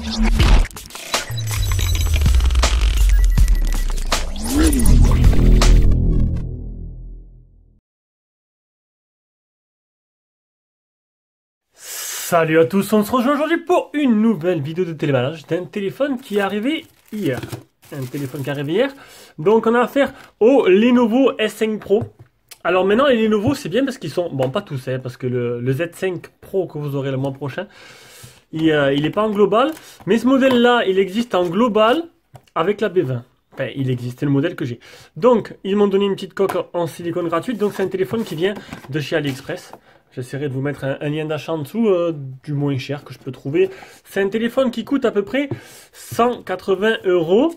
Salut à tous, on se rejoint aujourd'hui pour une nouvelle vidéo de télébalage d'un téléphone qui est arrivé hier. Donc on a affaire au Lenovo S5 Pro. Alors maintenant les Lenovo c'est bien parce qu'ils sont, bon pas tous parce que le Z5 Pro que vous aurez le mois prochain, il est pas en global. Mais ce modèle là il existe en global avec la B20. Enfin, il existe, c'est le modèle que j'ai. Donc ils m'ont donné une petite coque en silicone gratuite. Donc c'est un téléphone qui vient de chez AliExpress. J'essaierai de vous mettre un lien d'achat en dessous du moins cher que je peux trouver. C'est un téléphone qui coûte à peu près 180 €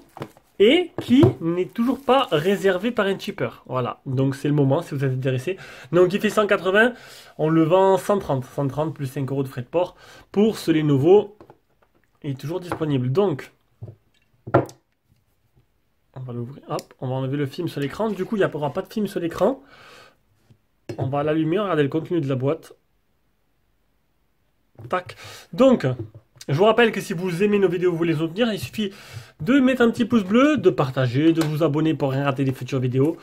et qui n'est toujours pas réservé par un shipper. Voilà, donc c'est le moment si vous êtes intéressé. Donc il fait 180, on le vend 130. 130 plus 5 € de frais de port pour ce Lenovo. Il est toujours disponible. Donc, on va l'ouvrir. Hop, on va enlever le film sur l'écran. Du coup, il n'y aura pas de film sur l'écran. On va l'allumer, regarder le contenu de la boîte. Tac. Donc, je vous rappelle que si vous aimez nos vidéos, vous voulez les soutenir, il suffit de mettre un petit pouce bleu, de partager, de vous abonner pour rien rater des futures vidéos.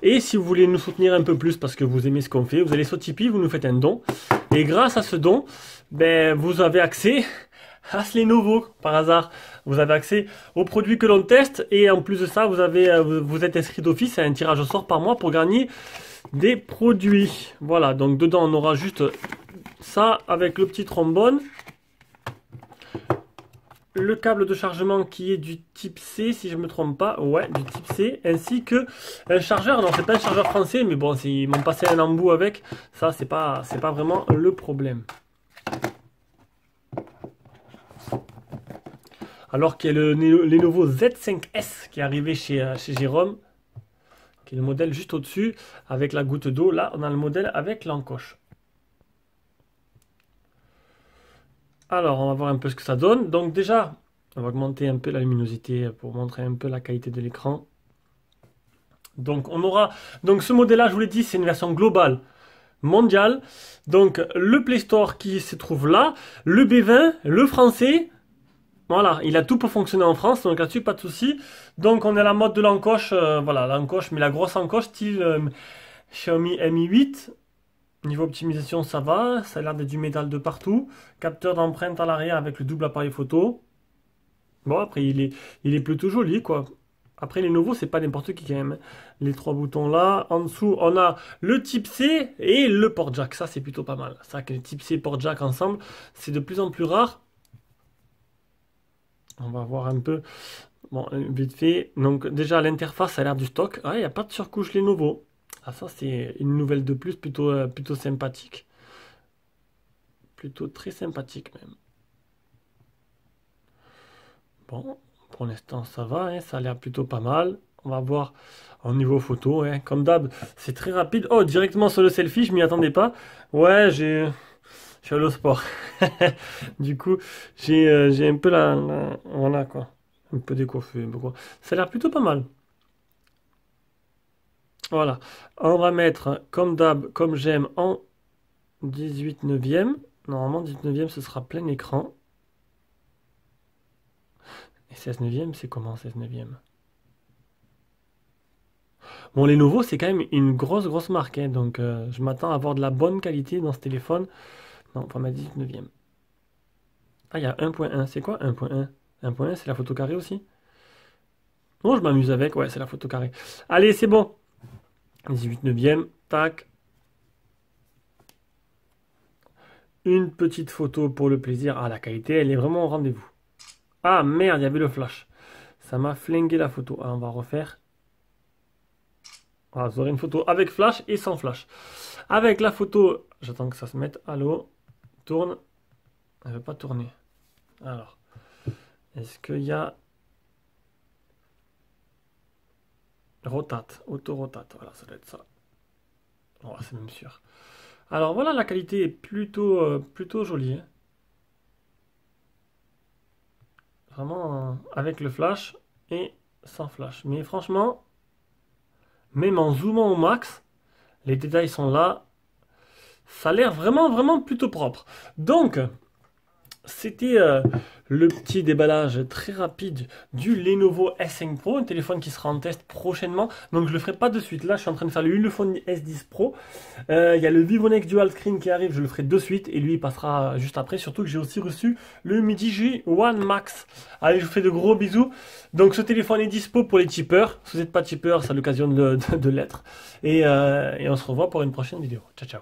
Et si vous voulez nous soutenir un peu plus parce que vous aimez ce qu'on fait, vous allez sur Tipeee, vous nous faites un don. Et grâce à ce don, ben, vous avez accès à ce Lenovo, par hasard. Vous avez accès aux produits que l'on teste. Et en plus de ça, vous êtes inscrit d'office à un tirage au sort par mois pour gagner des produits. Voilà, donc dedans on aura juste ça avec le petit trombone, le câble de chargement qui est du type C si je me trompe pas, ouais, du type C, ainsi que un chargeur. Non, c'est pas un chargeur français, mais bon, ils m'ont passé un embout avec, ça c'est pas vraiment le problème. Alors qu'il y a le Lenovo Z5S qui est arrivé chez Jérôme, qui est le modèle juste au-dessus, avec la goutte d'eau. Là, on a le modèle avec l'encoche. Alors, on va voir un peu ce que ça donne. Donc déjà, on va augmenter un peu la luminosité pour montrer un peu la qualité de l'écran. Donc, on aura... Donc, ce modèle-là, je vous l'ai dit, c'est une version globale mondiale. Donc, le Play Store qui se trouve là, le B20, le français... Voilà, il a tout pour fonctionner en France, donc là-dessus, pas de souci. Donc, on est à la mode de l'encoche, voilà, l'encoche, mais la grosse encoche, style Xiaomi Mi 8. Niveau optimisation, ça va, ça a l'air d'être du métal de partout. Capteur d'empreinte à l'arrière avec le double appareil photo. Bon, après, il est plutôt joli, quoi. Après, les nouveaux, c'est pas n'importe qui, quand même. Les trois boutons là. En dessous, on a le type C et le port jack. Ça, c'est plutôt pas mal. Ça, que les type C et port jack ensemble, c'est de plus en plus rare. On va voir un peu, bon, vite fait. Donc déjà l'interface ça a l'air du stock. Ah, il n'y a pas de surcouche Lenovo. Ah, ça c'est une nouvelle de plus, plutôt sympathique. Plutôt très sympathique même. Bon, pour l'instant ça va, ça a l'air plutôt pas mal. On va voir au niveau photo, comme d'hab, c'est très rapide. Oh, directement sur le selfie, je m'y attendais pas. Ouais, je suis allé au sport. Du coup, j'ai un peu voilà quoi. Un peu décoiffé. Ça a l'air plutôt pas mal. Voilà. On va mettre, comme d'hab, comme j'aime, en 18 neuvième. Normalement, 18 neuvième, ce sera plein écran. Et 16 neuvième, c'est comment 16 neuvième? Bon, Lenovo, c'est quand même une grosse marque. Donc, je m'attends à avoir de la bonne qualité dans ce téléphone. Non, pas ma 19 neuvième. Ah, il y a 1.1. C'est quoi 1.1? 1.1, c'est la photo carrée aussi? Bon, je m'amuse avec. Ouais, c'est la photo carrée. Allez, c'est bon. 18 neuvième. Tac. Une petite photo pour le plaisir. Ah, la qualité, elle est vraiment au rendez-vous. Ah, merde, il y avait le flash. Ça m'a flingué la photo. Ah, on va refaire. Voilà, vous aurez une photo avec flash et sans flash. Avec la photo, j'attends que ça se mette. Allô, tourne. Elle ne veut pas tourner. Alors, est-ce qu'il y a rotate, auto-rotate? Voilà, ça doit être ça. Oh, c'est même sûr. Alors voilà, la qualité est plutôt jolie. Vraiment avec le flash et sans flash. Mais franchement, même en zoomant au max, les détails sont là. Ça a l'air vraiment plutôt propre. Donc, c'était le petit déballage très rapide du Lenovo S5 Pro, un téléphone qui sera en test prochainement. Donc je le ferai pas de suite. Là, je suis en train de faire le Ulefone S10 Pro. Il y a le Vivonex Dual Screen qui arrive, je le ferai de suite. Et lui, il passera juste après. Surtout que j'ai aussi reçu le Midi J1 Max. Allez, je vous fais de gros bisous. Donc ce téléphone est dispo pour les tipeurs. Si vous n'êtes pas tipeur, ça a l'occasion de l'être. Et on se revoit pour une prochaine vidéo. Ciao, ciao.